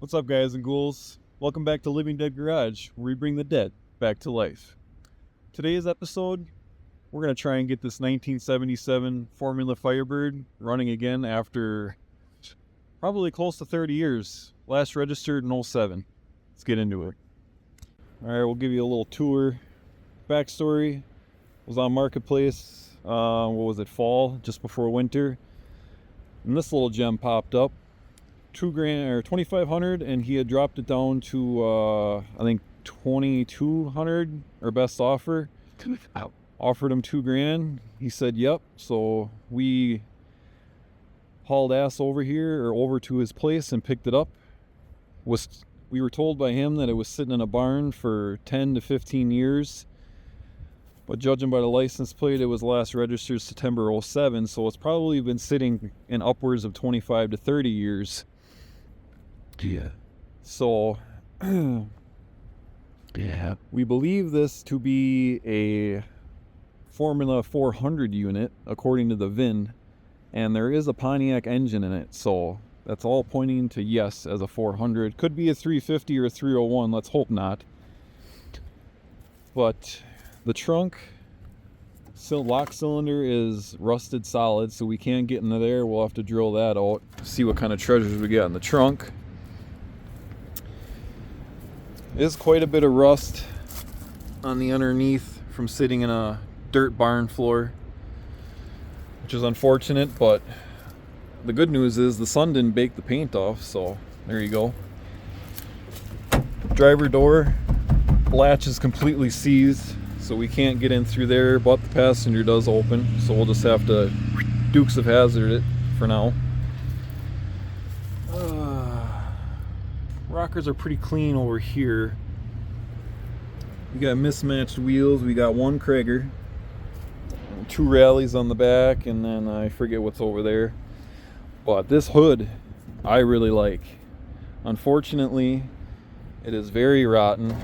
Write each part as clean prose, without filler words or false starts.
What's up, guys and ghouls? Welcome back to Living Dead Garage, where we bring the dead back to life. Today's episode, we're going to try and get this 1977 Formula Firebird running again after probably close to 30 years. Last registered in 07. Let's get into it. Alright, we'll give you a little tour. Backstory, was on Marketplace, what was it, fall, just before winter. And this little gem popped up. $2,000 or $2,500, and he had dropped it down to I think $2,200, or best offer. Offered him $2,000. He said yep. So we hauled ass over here, or over to his place, and picked it up. We were told by him that it was sitting in a barn for 10 to 15 years, but judging by the license plate, it was last registered September 07, so it's probably been sitting in upwards of 25 to 30 years. Yeah. So, Yeah. we believe this to be a Formula 400 unit, according to the VIN, and there is a Pontiac engine in it, so that's all pointing to yes as a 400. Could be a 350 or a 301, let's hope not. But the trunk, lock cylinder is rusted solid, so we can't get into there. We'll have to drill that out, see what kind of treasures we got in the trunk. Is quite a bit of rust on the underneath from sitting in a dirt barn floor, which is unfortunate, but the good news is the sun didn't bake the paint off, so there you go. Driver door latch is completely seized, so we can't get in through there, but the passenger does open, so we'll just have to Dukes of Hazzard it for now. Rockers are pretty clean over here. We got mismatched wheels. We got one Krager, 2 rallies on the back, and then I forget what's over there. But this hood I really like. Unfortunately, it is very rotten.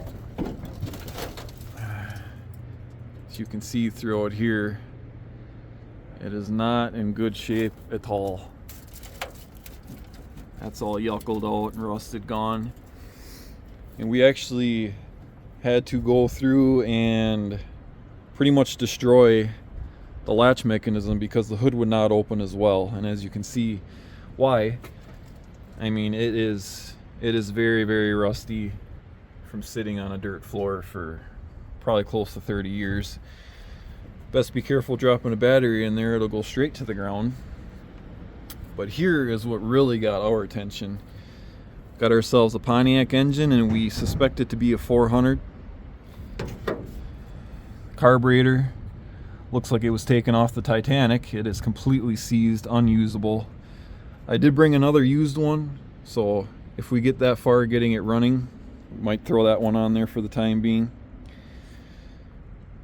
As you can see throughout here, it is not in good shape at all. That's all yuckled out and rusted, gone. And we actually had to go through and pretty much destroy the latch mechanism because the hood would not open as well. And as you can see why, I mean, it is very, very rusty from sitting on a dirt floor for probably close to 30 years. Best be careful dropping a battery in there, it'll go straight to the ground. But here is what really got our attention. Got ourselves a Pontiac engine, and we suspect it to be a 400. Carburetor looks like it was taken off the Titanic. It is completely seized, unusable. I did bring another used one, so if we get that far getting it running, we might throw that one on there for the time being.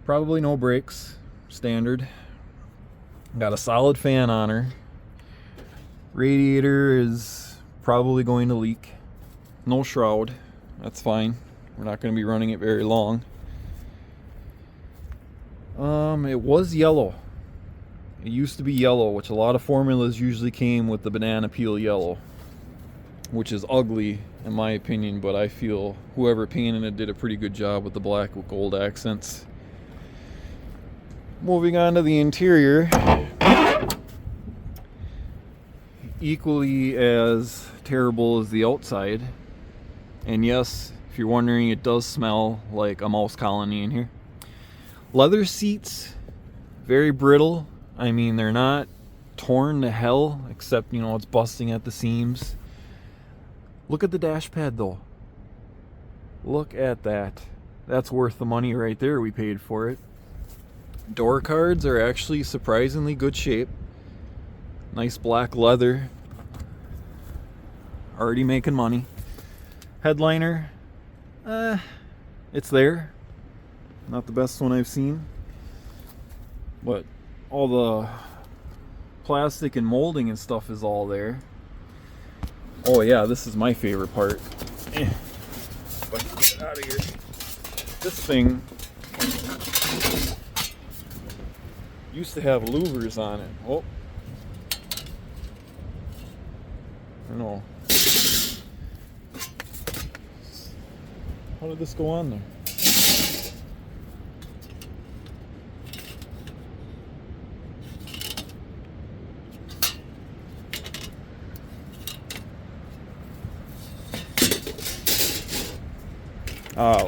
Probably no brakes, standard. Got a solid fan on her. Radiator is probably going to leak. No shroud. That's fine. We're not going to be running it very long. It was yellow. It used to be yellow, which a lot of formulas usually came with the banana peel yellow, which is ugly in my opinion, but I feel whoever painted it did a pretty good job with the black with gold accents. Moving on to the interior. Equally as terrible as the outside, and yes, if you're wondering, it does smell like a mouse colony in here. Leather seats, very brittle. I mean, they're not torn to hell, except, you know, it's busting at the seams. Look at the dash pad though. Look at that. That's worth the money right there we paid for it. Door cards are actually surprisingly good shape. Nice black leather. Already making money. Headliner, it's there. Not the best one I've seen, but all the plastic and molding and stuff is all there. Oh yeah, this is my favorite part. If I can get it out of here. This thing used to have louvers on it. Oh. I don't know. How did this go on there?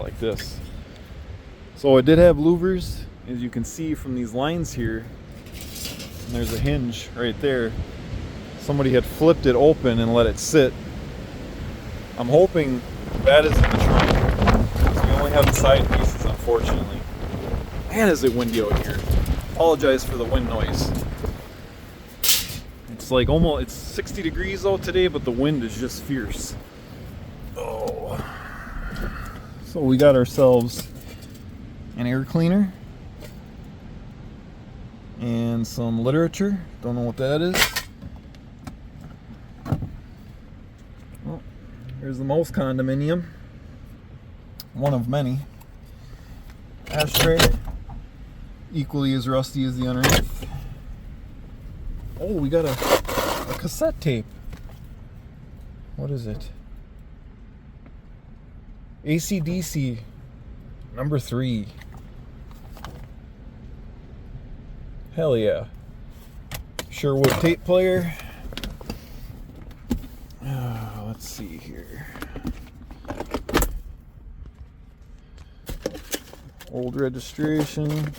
Like this. So it did have louvers, as you can see from these lines here. And there's a hinge right there. Somebody had flipped it open and let it sit. I'm hoping that is in the trunk, because we only have the side pieces, unfortunately. Man, is it windy out here. Apologize for the wind noise. It's like almost, it's 60 degrees out today, but the wind is just fierce. Oh. So we got ourselves an air cleaner and some literature. Don't know what that is. Oh, here's the mouse condominium. One of many. Ashtray. Equally as rusty as the underneath. Oh, we got a cassette tape. What is it? AC/DC number 3. Hell yeah. Sherwood tape player. Let's see here. Old registration.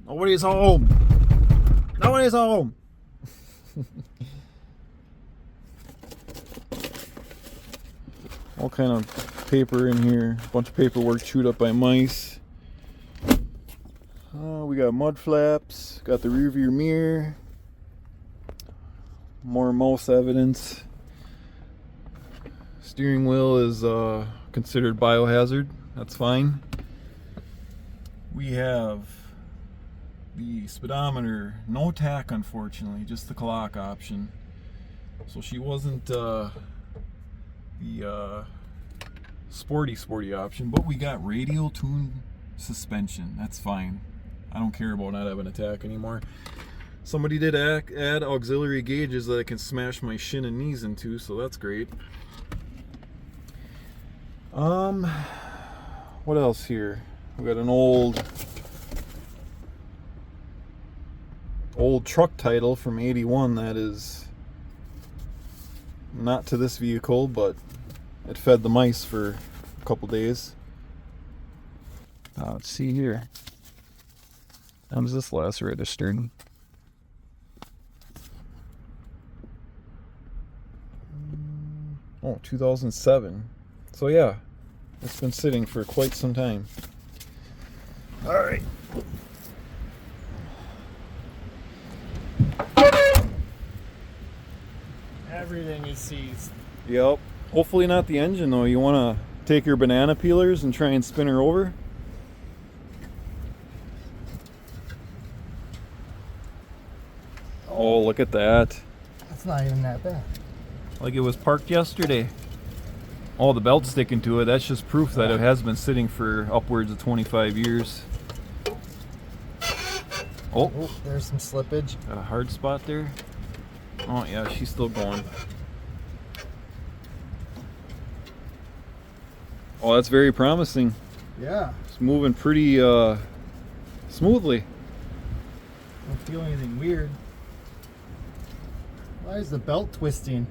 Nobody's home. Nobody's home. All kind of paper in here. A bunch of paperwork chewed up by mice. We got mud flaps. Got the rear view mirror. More mouse evidence. Steering wheel is considered biohazard. That's fine. We have the speedometer. No tack, unfortunately. Just the clock option. So she wasn't the sporty option, but we got radial tune suspension. That's fine. I don't care about not having a tack anymore. Somebody did add auxiliary gauges that I can smash my shin and knees into, so that's great. What else here? We got an old truck title from '81 that is not to this vehicle, but it fed the mice for a couple days. Let's see here. How does this last registered? Oh, 2007. So yeah, it's been sitting for quite some time. All right. Everything is seized. Yep. Hopefully not the engine though. You want to take your banana peelers and try and spin her over? Oh, look at that. That's not even that bad. Like it was parked yesterday. Oh, the belt's sticking to it. That's just proof that it has been sitting for upwards of 25 years. Oh, There's some slippage. got a hard spot there. Oh yeah, she's still going. Oh, that's very promising. Yeah. It's moving pretty smoothly. I don't feel anything weird. Why is the belt twisting?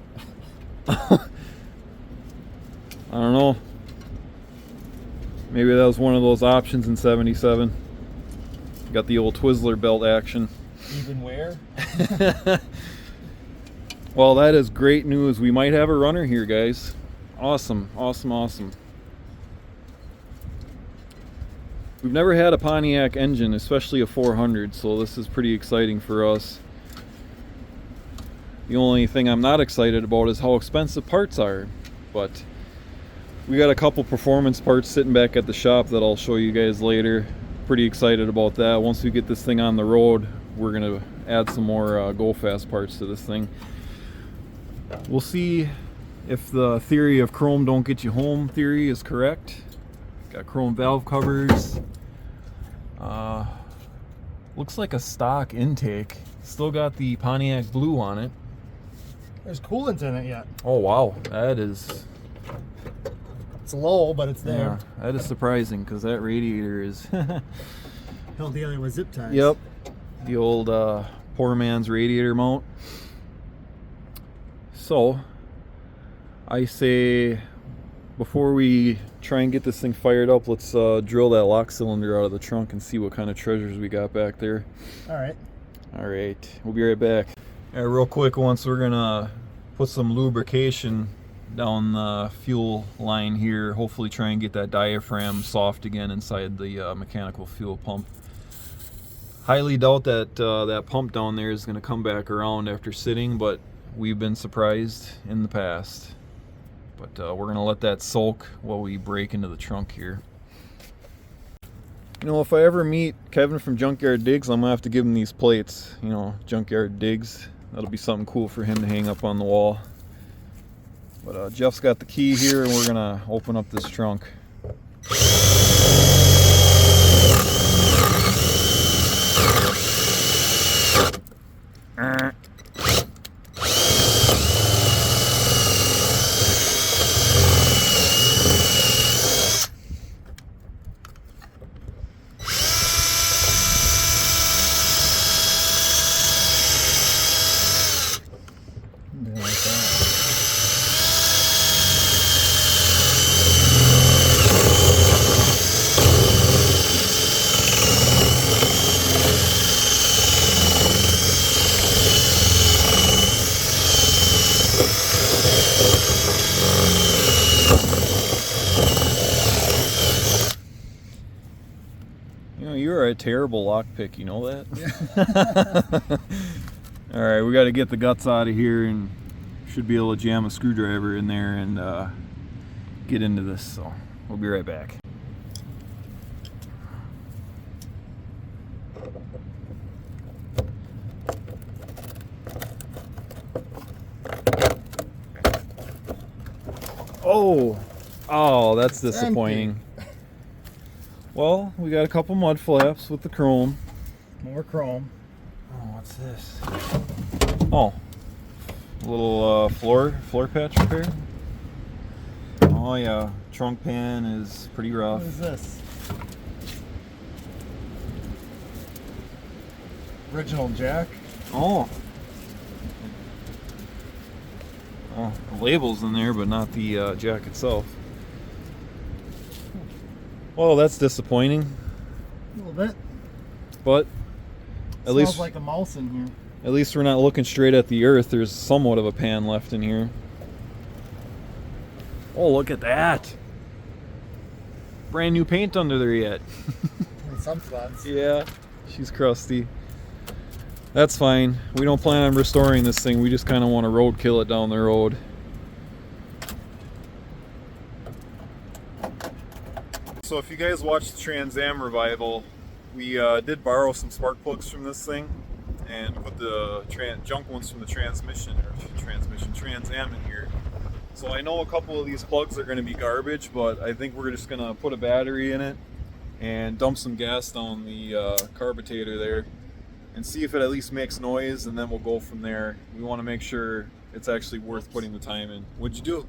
I don't know. Maybe that was one of those options in '77. Got the old Twizzler belt action. Even wear? Well, that is great news. We might have a runner here, guys. Awesome, awesome, awesome. We've never had a Pontiac engine, especially a 400, so this is pretty exciting for us. The only thing I'm not excited about is how expensive parts are, but we got a couple performance parts sitting back at the shop that I'll show you guys later. Pretty excited about that. Once we get this thing on the road, we're gonna add some more go fast parts to this thing. We'll see if the theory of chrome don't get you home theory is correct. Got chrome valve covers. Looks like a stock intake. Still got the Pontiac blue on it. There's coolant in it yet. Oh wow, that is. It's low, but it's there. Yeah, that is surprising because that radiator is. Held together with zip ties. Yep, the old poor man's radiator mount. So, I say before we try and get this thing fired up, let's drill that lock cylinder out of the trunk and see what kind of treasures we got back there. All right. All right, we'll be right back. All right, real quick, once we're gonna put some lubrication down the fuel line here, hopefully try and get that diaphragm soft again inside the mechanical fuel pump. Highly doubt that that pump down there is gonna come back around after sitting, but we've been surprised in the past. But we're gonna let that soak while we break into the trunk here. You know, if I ever meet Kevin from Junkyard Digs, I'm gonna have to give him these plates. You know, Junkyard Digs. That'll be something cool for him to hang up on the wall. But Jeff's got the key here, and we're gonna open up this trunk. You're a terrible lockpick, you know that? Yeah. All right, we got to get the guts out of here and should be able to jam a screwdriver in there and get into this. So we'll be right back. Oh, that's disappointing. Well, we got a couple mud flaps with the chrome. More chrome. Oh, what's this? Oh, a little floor patch repair. Oh yeah, trunk pan is pretty rough. What is this? Original jack. Oh, the label's in there, but not the jack itself. Well, that's disappointing. A little bit. But at least smells like a mouse in here. At least we're not looking straight at the earth. There's somewhat of a pan left in here. Oh, look at that. Brand new paint under there yet. In some spots. Yeah, she's crusty. That's fine. We don't plan on restoring this thing. We just kind of want to roadkill it down the road. So if you guys watched the Trans Am revival, we did borrow some spark plugs from this thing and put the junk ones from the Trans Am in here. So I know a couple of these plugs are going to be garbage, but I think we're just going to put a battery in it and dump some gas down the carburetor there and see if it at least makes noise, and then we'll go from there. We want to make sure it's actually worth putting the time in. What'd you do?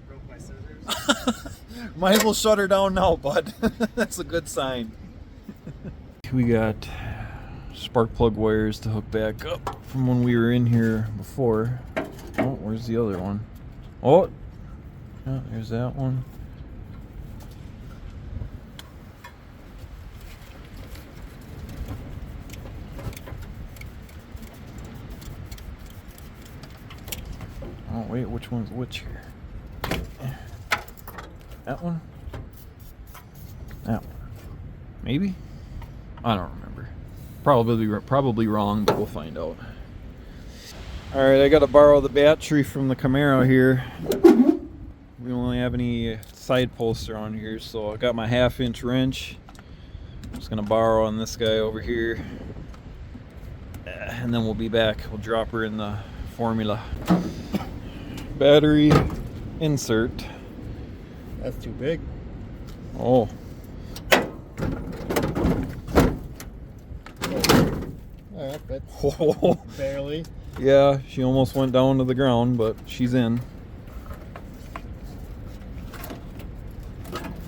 Broke my scissors. Might as well shut her down now, bud. That's a good sign. We got spark plug wires to hook back up from when we were in here before. Oh, where's the other one? Oh, yeah, there's that one. Oh, wait, which one's which here? That one? That one. Maybe? I don't remember. Probably wrong, but we'll find out. Alright, I gotta borrow the battery from the Camaro here. We don't really have any side posts around here, so I got my 1/2-inch wrench. I'm just gonna borrow on this guy over here. And then we'll be back. We'll drop her in the formula. Battery insert. That's too big. Oh. Oh, that's big. it. Oh, Barely. yeah, she almost went down to the ground, but she's in.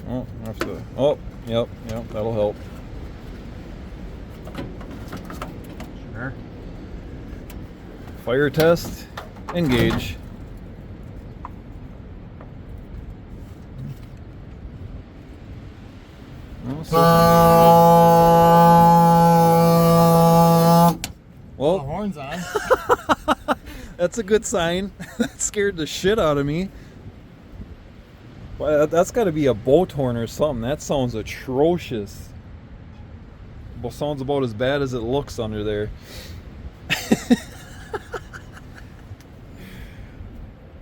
Oh, I have to. Oh, yep, that'll help. Sure. Fire test, engage. Well, The well, horn's on. that's a good sign. That scared the shit out of me. Well, that's got to be a boat horn or something. That sounds atrocious. Well, sounds about as bad as it looks under there.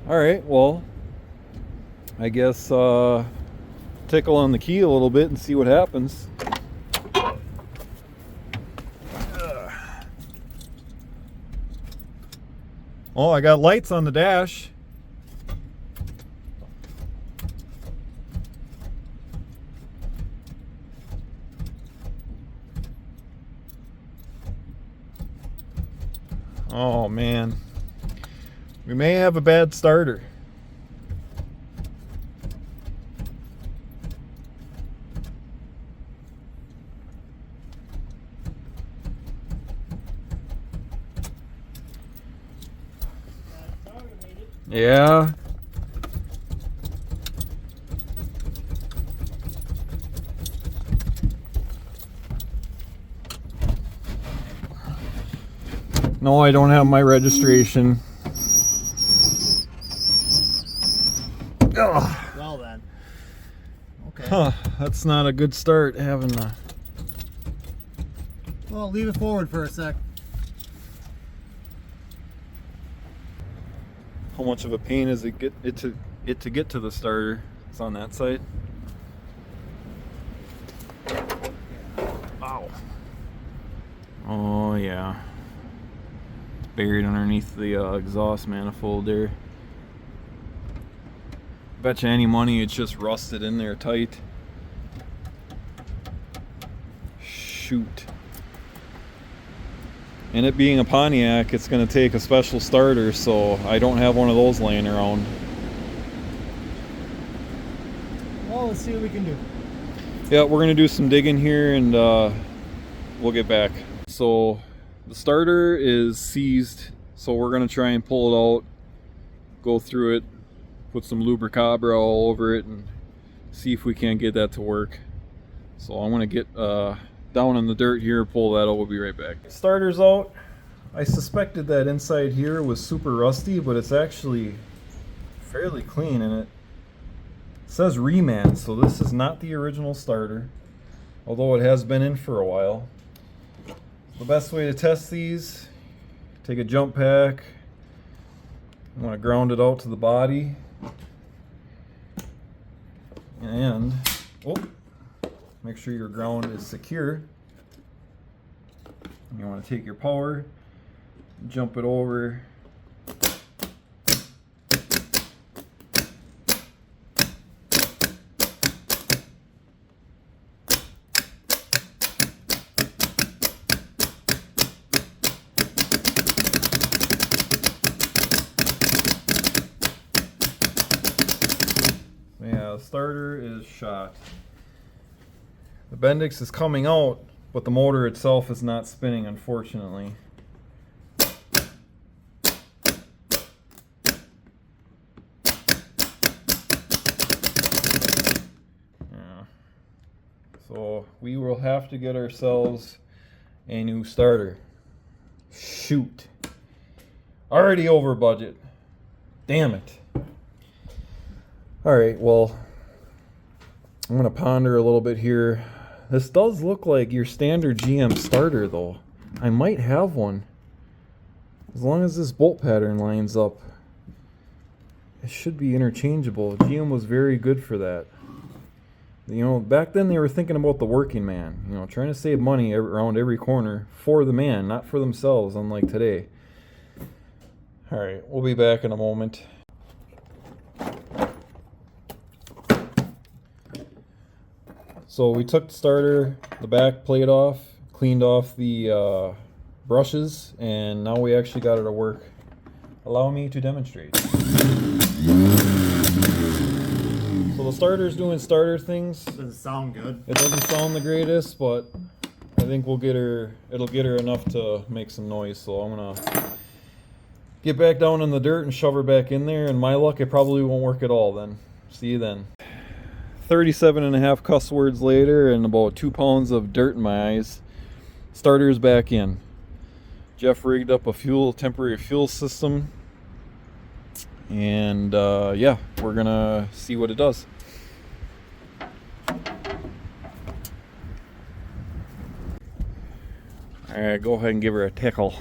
All right, well, I guess tickle on the key a little bit and see what happens. Oh, I got lights on the dash. Oh man, we may have a bad starter. Yeah. No, I don't have my registration. Ugh. Well then. Okay. Huh, that's not a good start having the... Well, leave it forward for a sec. How much of a pain is it to get to the starter? It's on that side. Ow. Oh yeah. It's buried underneath the exhaust manifold there. Betcha any money it's just rusted in there tight. Shoot. And it being a Pontiac, it's going to take a special starter, so I don't have one of those laying around. Well, let's see what we can do. Yeah, we're going to do some digging here and we'll get back. So the starter is seized, so we're going to try and pull it out, go through it, put some lubricabra all over it, and see if we can't get that to work. So I'm going to get down in the dirt here, pull that out. We'll be right back. Starter's out. I suspected that inside here was super rusty, but it's actually fairly clean, and it says reman, so this is not the original starter, although it has been in for a while. The best way to test these, take a jump pack. You want to ground it out to the body, and make sure your ground is secure. You want to take your power, jump it over. Yeah, the starter is shot. The Bendix is coming out, but the motor itself is not spinning, unfortunately. Yeah. So we will have to get ourselves a new starter. Shoot. Already over budget. Damn it. Alright, well, I'm going to ponder a little bit here. This does look like your standard GM starter, though. I might have one. As long as this bolt pattern lines up, it should be interchangeable. GM was very good for that. You know, back then they were thinking about the working man. You know, trying to save money around every corner for the man, not for themselves, unlike today. Alright, we'll be back in a moment. So we took the starter, the back plate off, cleaned off the brushes, and now we actually got it to work. Allow me to demonstrate. So the starter's doing starter things. Doesn't sound good. It doesn't sound the greatest, but I think it'll get her enough to make some noise. So I'm gonna get back down in the dirt and shove her back in there, and my luck, it probably won't work at all then. See you then. 37.5 cuss words later and about 2 pounds of dirt in my eyes. Starter's back in. Jeff rigged up a temporary fuel system, and yeah, we're gonna see what it does. Alright, go ahead and give her a tickle.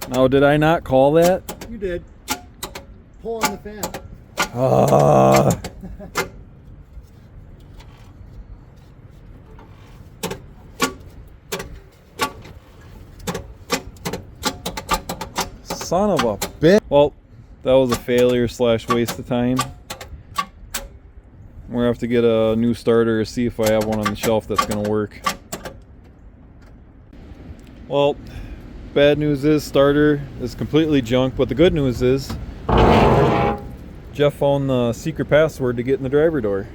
Now, did I not call that? You did. Pull on the fan. Son of a bitch. Well, that was a failure / waste of time. We're gonna have to get a new starter to see if I have one on the shelf that's gonna work. Well, bad news is starter is completely junk, but the good news is Jeff found the secret password to get in the driver door,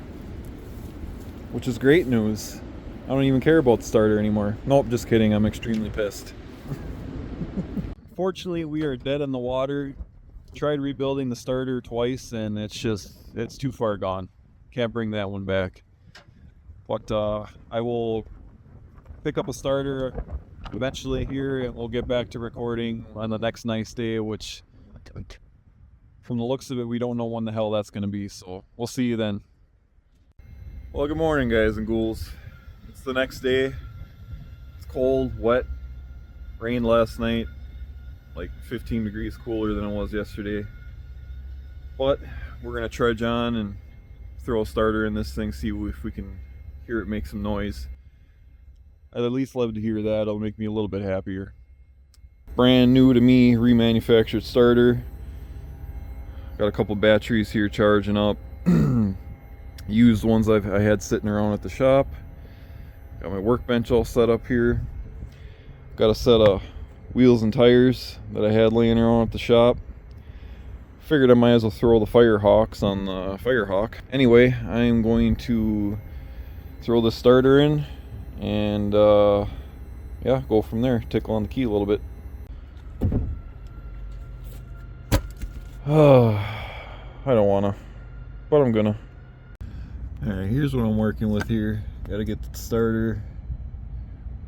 which is great news. I don't even care about the starter anymore. Nope, just kidding. I'm extremely pissed. Fortunately, we are dead in the water. Tried rebuilding the starter twice, and it's too far gone. Can't bring that one back. But I will pick up a starter eventually here, and we'll get back to recording on the next nice day, which from the looks of it, we don't know when the hell that's going to be, so we'll see you then. Well, good morning, guys and ghouls. It's the next day. It's cold, wet, rained last night, like 15 degrees cooler than it was yesterday. But we're going to trudge on and throw a starter in this thing, see if we can hear it make some noise. I'd at least love to hear that. It'll make me a little bit happier. Brand new to me, remanufactured starter. Got a couple batteries here charging up. Used ones I had sitting around at the shop. Got my workbench all set up here. Got a set of wheels and tires that I had laying around at the shop. Figured I might as well throw the Firehawks on the Firehawk. Anyway, I am going to throw the starter in and yeah, go from there. Tickle on the key a little bit. I don't wanna, but I'm gonna. Alright, here's what I'm working with here. Gotta get the starter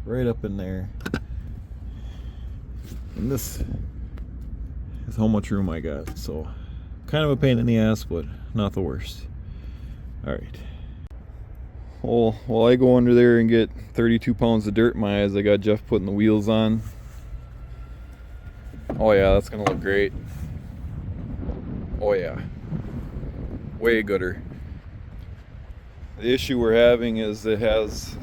right up in there. And this is how much room I got, so kind of a pain in the ass, but not the worst. Alright. Well, while I go under there and get 32 pounds of dirt in my eyes, I got Jeff putting the wheels on. Oh yeah, that's gonna look great. Oh yeah. Way gooder. The issue we're having is is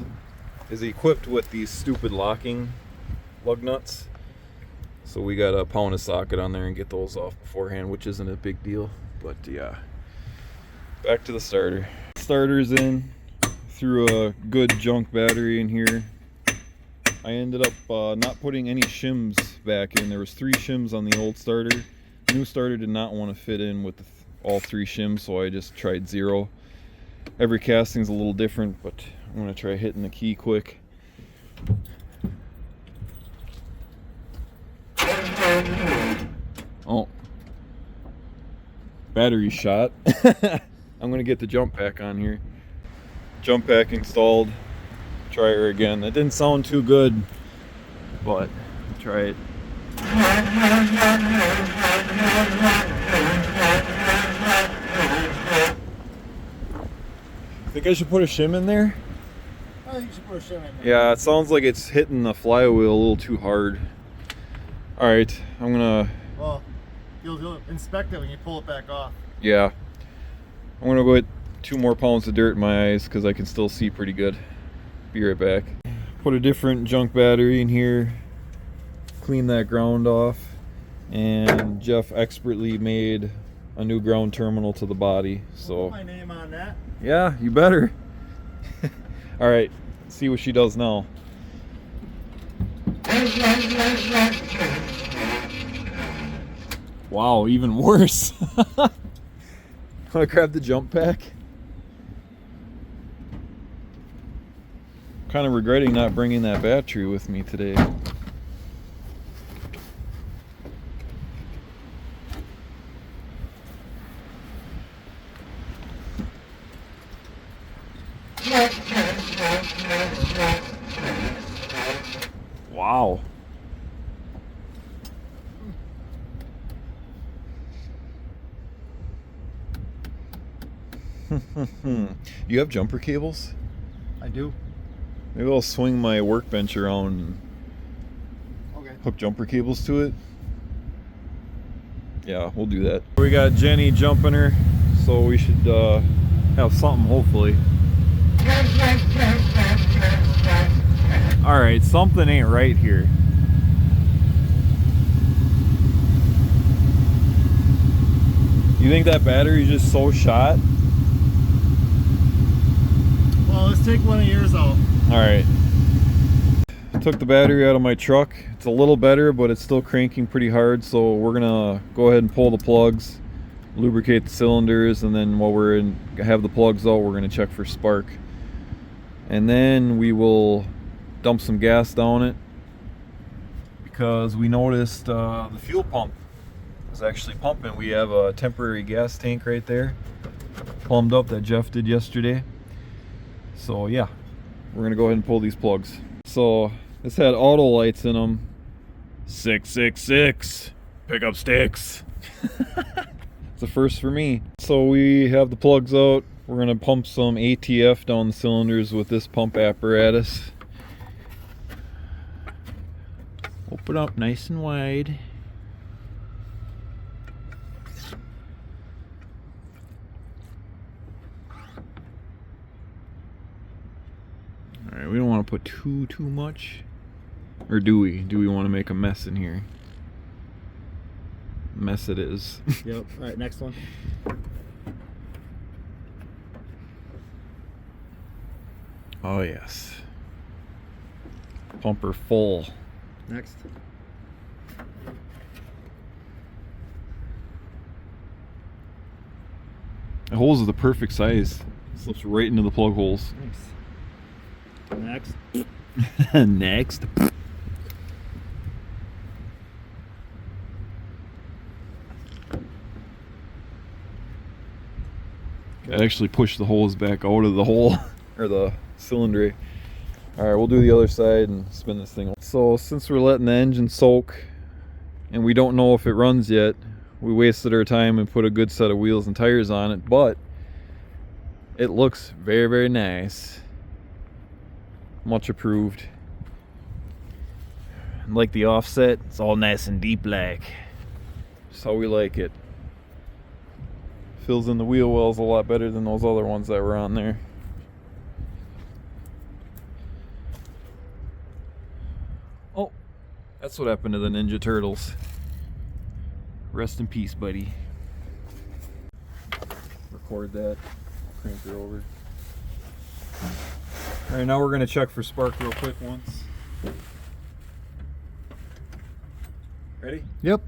equipped with these stupid locking lug nuts. So we gotta pound a socket on there and get those off beforehand, which isn't a big deal. But yeah. Back to the starter. Starter's in. Threw a good junk battery in here. I ended up not putting any shims back in. There was 3 shims on the old starter. The new starter did not want to fit in with all 3 shims, so I just tried 0. Every casting's a little different, but I'm gonna try hitting the key quick. Oh, battery shot. I'm gonna get the jump pack on here. Jump pack installed. Try her again. That didn't sound too good, but try it. Think I should put a shim in there? I think you should put a shim in there. Yeah, it sounds like it's hitting the flywheel a little too hard. Alright, I'm gonna... Well, you'll inspect it when you pull it back off. Yeah. I'm gonna go get 2 more pounds of dirt in my eyes because I can still see pretty good. Be right back. put a different junk battery in here, clean that ground off, and Jeff expertly made a new ground terminal to the body. So Put my name on that. yeah, you better. All right, see what she does now. Wow, even worse. Wanna grab the jump pack? Kind of regretting not bringing that battery with me today. Wow. You have jumper cables? I do. Maybe I'll swing my workbench around and Okay. hook jumper cables to it. Yeah, we'll do that. We got Jenny jumping her, so we should have something hopefully. Alright, something ain't right here. You think that battery's just so shot? Well, let's take one of yours out. Alright. Took the battery out of my truck. It's a little better, but it's still cranking pretty hard, so we're gonna go ahead and pull the plugs, lubricate the cylinders, and then while have the plugs out, we're gonna check for spark. And then we will dump some gas down it, because we noticed the fuel pump is actually pumping. We have a temporary gas tank right there, plumbed up, that Jeff did yesterday. So yeah, we're gonna go ahead and pull these plugs. So this had auto lights in them. 666 pick up sticks. It's a first for me. So we have the plugs out. We're gonna pump some ATF down the cylinders with this pump apparatus. Open up nice and wide. Alright, we don't want to put too much. Or do we? Do we want to make a mess in here? Mess it is. Yep. All right, next one. Oh yes. Pumper full. Next. The holes are the perfect size. Slips right into the plug holes. Next. Next. I actually push the hose back out of the hole, or the cylinder. Alright, we'll do the other side and spin this thing. So since we're letting the engine soak and we don't know if it runs yet, we wasted our time and put a good set of wheels and tires on it, but it looks very, very nice. Much approved. And like the offset, it's all nice and deep black. Just how we like it. Fills in the wheel wells a lot better than those other ones that were on there. Oh, that's what happened to the Ninja Turtles. Rest in peace, buddy. Record that. Crank her over. Alright, now we're going to check for spark real quick once. Ready? Yep.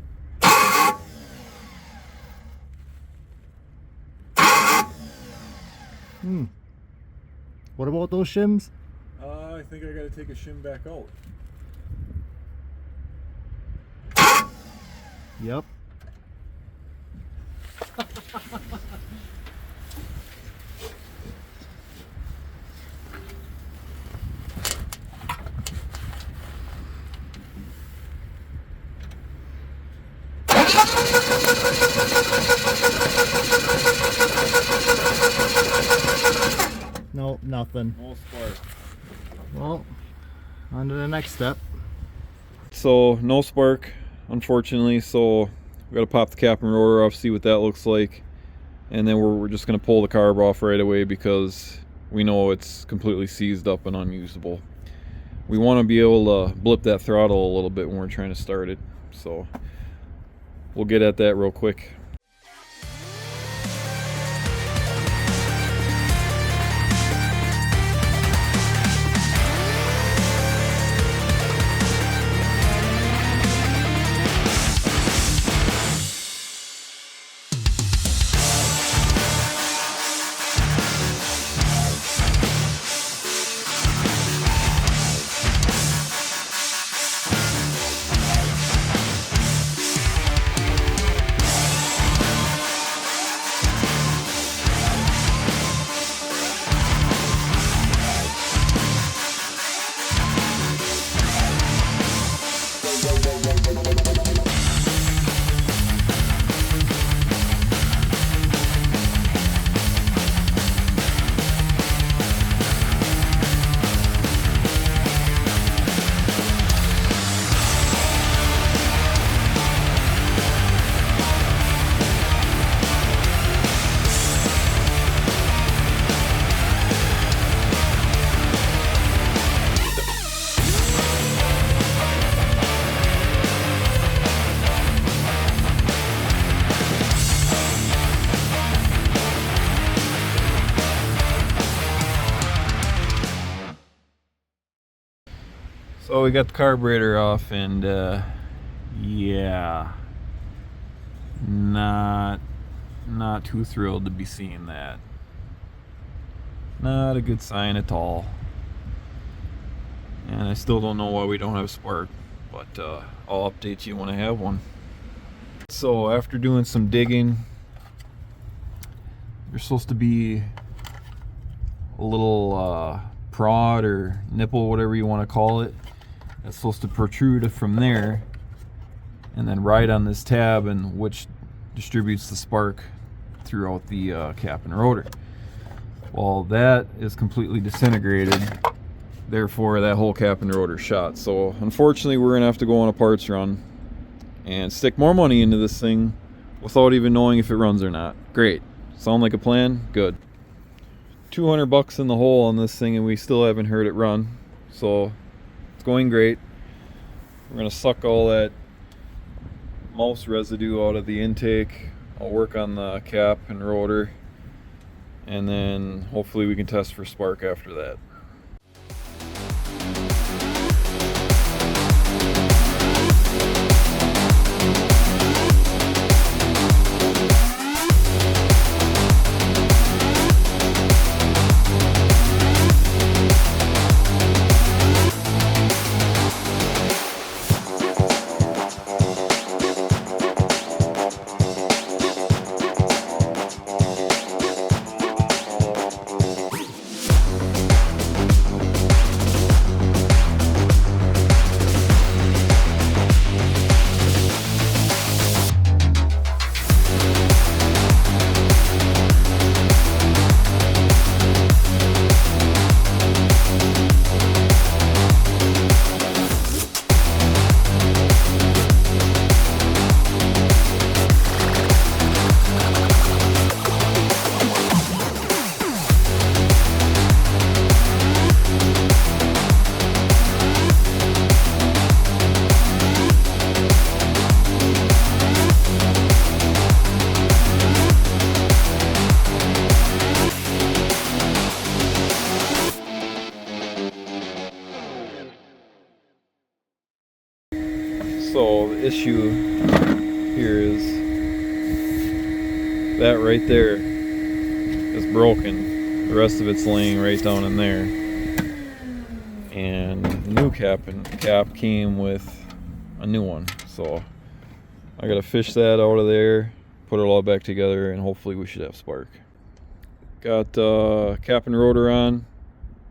What about those shims? I think I got to take a shim back out. Yep. Nope, nothing. No spark. Well, on to the next step. So, no spark, unfortunately, so we got to pop the cap and rotor off, see what that looks like. And then we're just going to pull the carb off right away because we know it's completely seized up and unusable. we want to be able to blip that throttle a little bit when we're trying to start it. So we'll get at that real quick. So we got the carburetor off, and yeah, not too thrilled to be seeing that. Not a good sign at all. And I still don't know why we don't have spark, but I'll update you when I have one. So after doing some digging, there's supposed to be a little prod or nipple, whatever you want to call it, that's supposed to protrude from there and then ride on this tab, and which distributes the spark throughout the cap and rotor. Well, that is completely disintegrated, therefore that whole cap and rotor shot. So unfortunately we're gonna have to go on a parts run and stick more money into this thing without even knowing if it runs or not. Great. Sound like a plan? Good. 200 bucks in the hole on this thing, and we still haven't heard it run. So it's going great. We're gonna suck all that mouse residue out of the intake. I'll work on the cap and rotor, and then hopefully we can test for spark after that. So the issue here is that right there is broken. The rest of it's laying right down in there. And the new cap came with a new one. So I gotta fish that out of there, put it all back together, and hopefully we should have spark. Got cap and rotor on,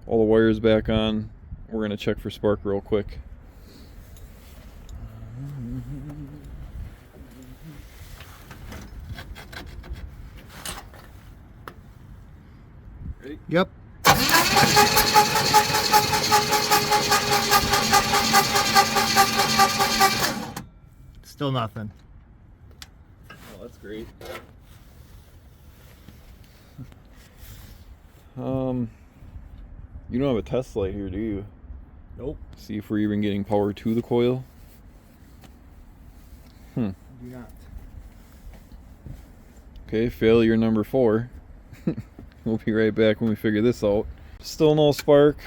all the wires back on. We're gonna check for spark real quick. Ready? Yep. Still nothing. Oh, that's great. You don't have a test light here, do you? Nope. See if we're even getting power to the coil. Do not. Okay, failure number 4. We'll be right back when we figure this out. Still no spark.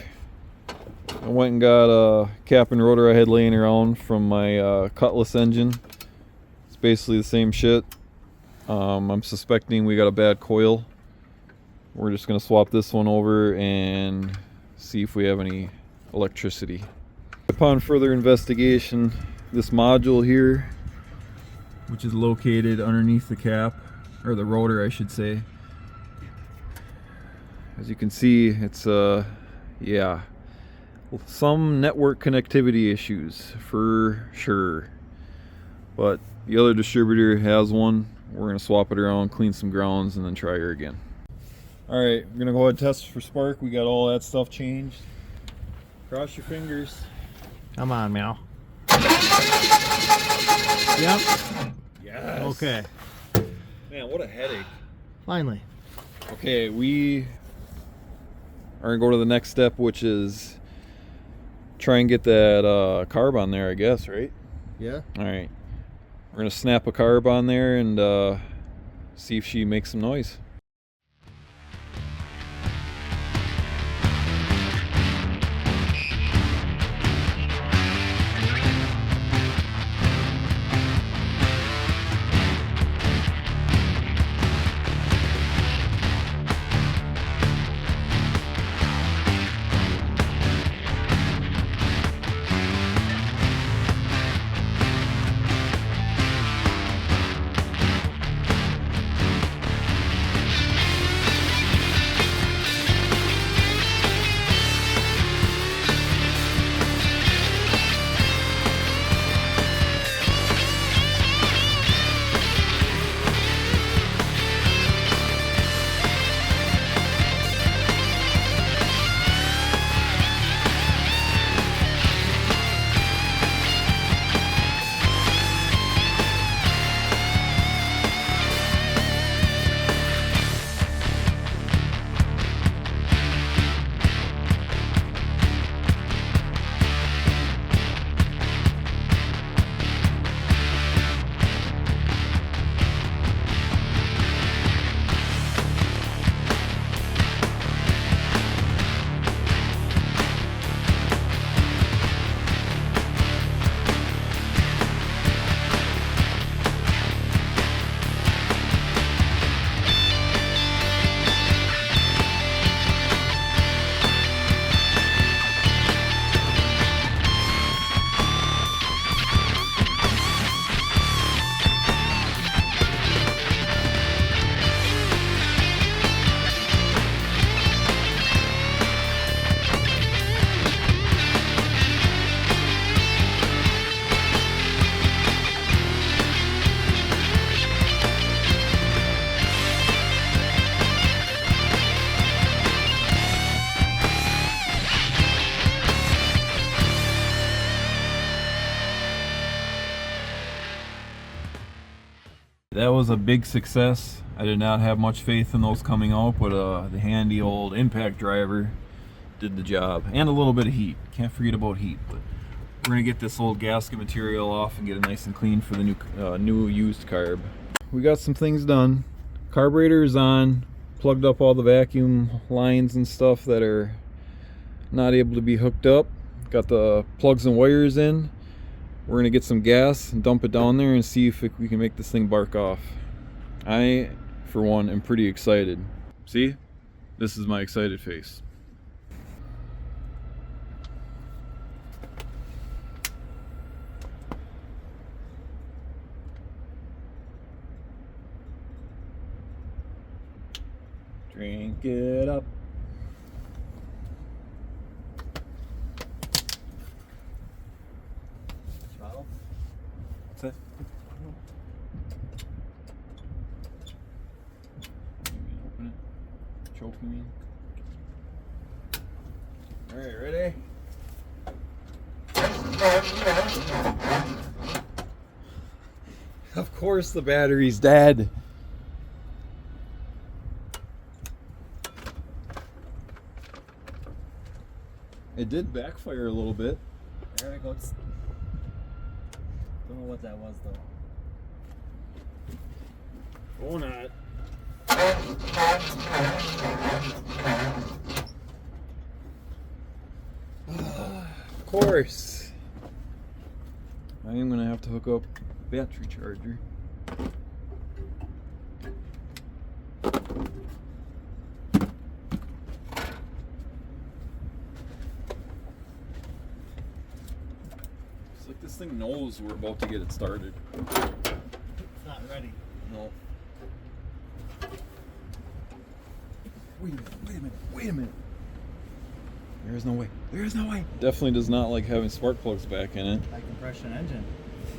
I went and got a cap and rotor I had laying around from my Cutlass engine. It's basically the same shit. I'm suspecting we got a bad coil. We're just going to swap this one over and see if we have any electricity. Upon further investigation, this module here, which is located underneath the cap, or the rotor I should say, as you can see, it's yeah, some network connectivity issues for sure. But the other distributor has one. We're gonna swap it around, clean some grounds, and then try her again. Alright, we're gonna go ahead and test for spark. We got all that stuff changed. Cross your fingers. Come on, meow. Yep. Yes. Okay. Man, what a headache. Finally. Okay, we are gonna go to the next step, which is try and get that carb on there, I guess, right? Yeah. Alright. We're gonna snap a carb on there and see if she makes some noise. That was a big success. I did not have much faith in those coming out, but the handy old impact driver did the job. And a little bit of heat. Can't forget about heat. But we're gonna get this old gasket material off and get it nice and clean for the new used carb. We got some things done. Carburetor is on. Plugged up all the vacuum lines and stuff that are not able to be hooked up. Got the plugs and wires in. We're gonna get some gas and dump it down there and see if we can make this thing bark off. I, for one, am pretty excited. See? This is my excited face. Drink it up. What's that? Open it. Choke me. Alright, ready? Of course the battery's dead. It did backfire a little bit. There it goes. Don't know what that was though. Oh, not. Of course. I am gonna have to hook up battery charger. It's like this thing knows we're about to get it started. It's not ready. No. Wait a minute. There is no way. Definitely does not like having spark plugs back in it. High compression engine.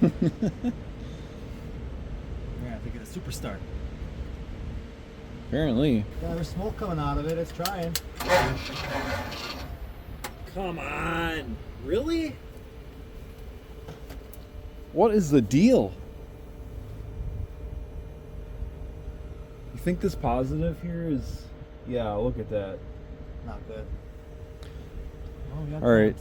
We're gonna have to get a super start. Apparently. Yeah, there's smoke coming out of it. It's trying. Come on. Really? What is the deal? You think this positive here is... Yeah, look at that. Not good. All right.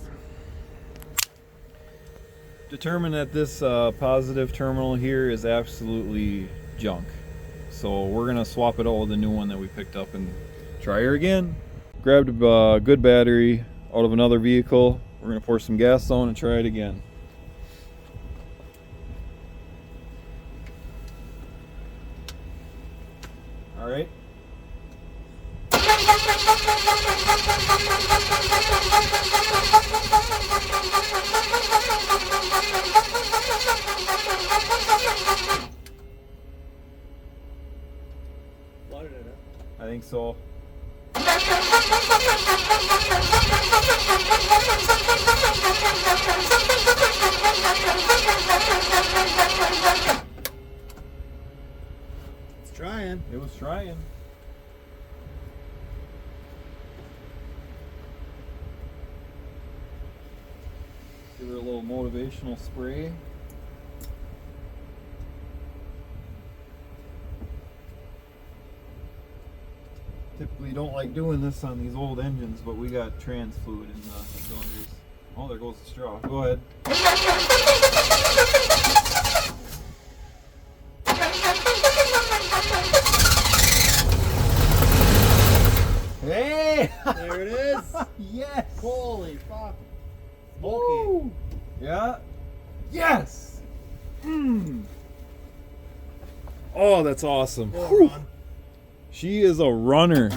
Determine that this positive terminal here is absolutely junk. So we're gonna swap it out with the new one that we picked up and try her again. Grabbed a good battery out of another vehicle. We're gonna pour some gas on and try it again. All right. Flooded it up. I think so. It's trying. It was trying. Give her a little motivational spray. Typically don't like doing this on these old engines, but we got trans fluid in the cylinders. Oh, there goes the straw. Go ahead. Hey! There it is. Yes! Holy fuck. Smoky. Woo! Yeah. Yes! Mmm. Oh, that's awesome. Go Whew. on. She is a runner.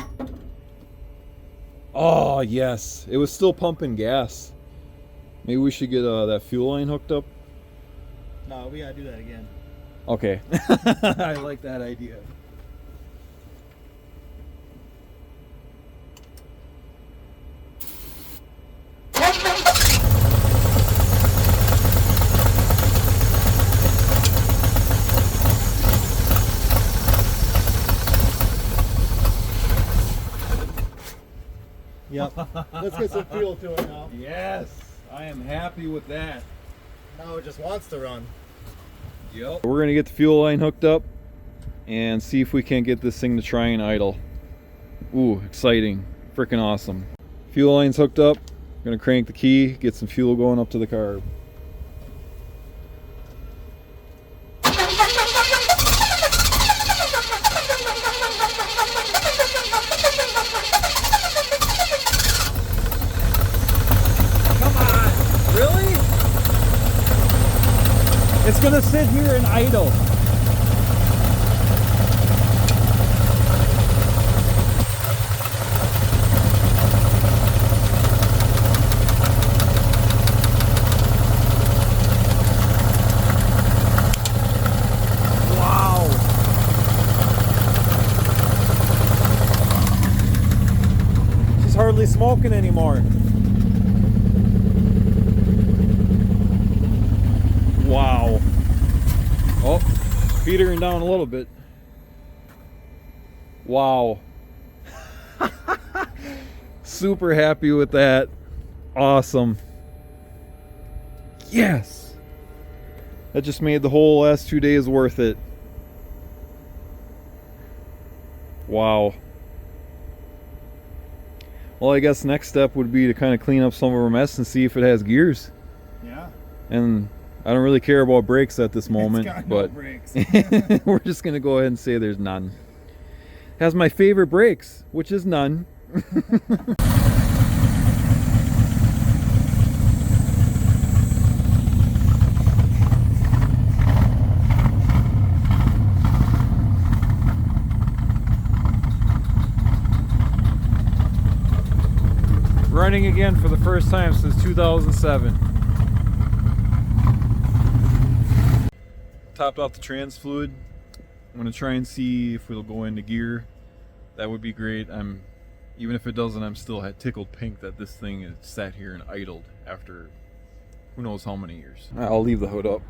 Oh, yes. It was still pumping gas. Maybe we should get that fuel line hooked up. No, we gotta do that again. Okay. I like that idea. Yep. Let's get some fuel to it now. Yes. I am happy with that. Now it just wants to run. Yep. We're going to get the fuel line hooked up and see if we can't get this thing to try and idle. Ooh, exciting. Freaking awesome. Fuel line's hooked up. Going to crank the key, get some fuel going up to the carb. Come on! Really? It's going to sit here and idle. Hardly smoking anymore. Wow. Oh, petering down a little bit. Wow. Super happy with that. Awesome. Yes. That just made the whole last 2 days worth it. Wow. Well, I guess next step would be to kind of clean up some of our mess and see if it has gears. Yeah. And I don't really care about brakes at this moment, It's got but no brakes. we're just gonna go ahead and say there's none. Has my favorite brakes, which is none. Running again for the first time since 2007. Topped off the trans fluid. I'm gonna try and see if it'll go into gear. That would be great. Even if it doesn't, I'm still tickled pink that this thing is sat here and idled after who knows how many years. I'll leave the hood up.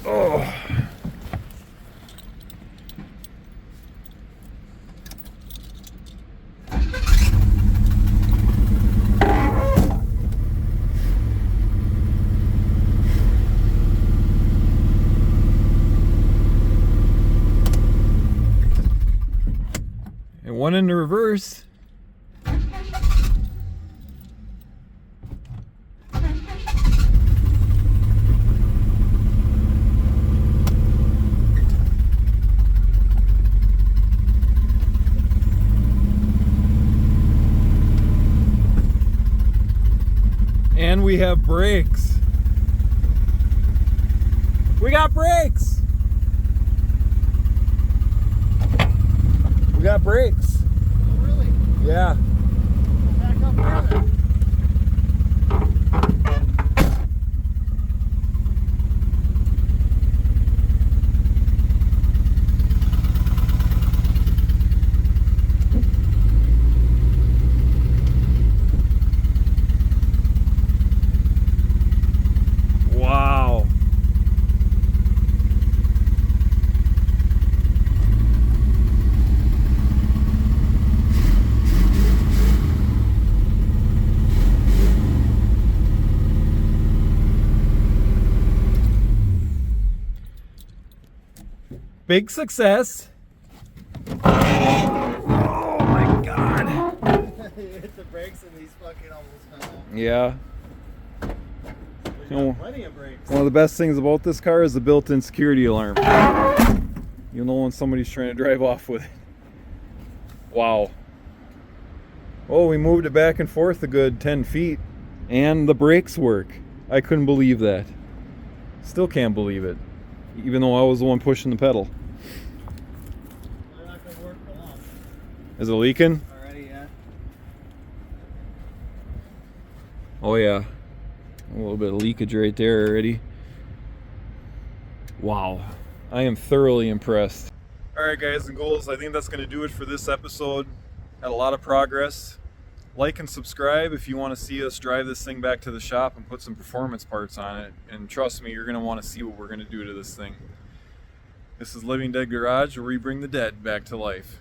Oh. And one in the reverse. And we have brakes. We got brakes. We got brakes. Oh, really? Yeah. Back up further. Wow. Big success. Oh my God. You hit the brakes and these fucking almost fell off. Yeah. We No. got plenty of brakes. One of the best things about this car is the built-in security alarm. You'll know when somebody's trying to drive off with it. Wow. Oh, we moved it back and forth a good 10 feet. And the brakes work. I couldn't believe that. Still can't believe it. Even though I was the one pushing the pedal. They're not gonna work for long. Is it leaking? Already, yeah. Oh yeah. A little bit of leakage right there already. Wow. I am thoroughly impressed. Alright guys and ghouls, I think that's going to do it for this episode. Had a lot of progress. Like and subscribe if you want to see us drive this thing back to the shop and put some performance parts on it. And trust me, you're going to want to see what we're going to do to this thing. This is Living Dead Garage, where we bring the dead back to life.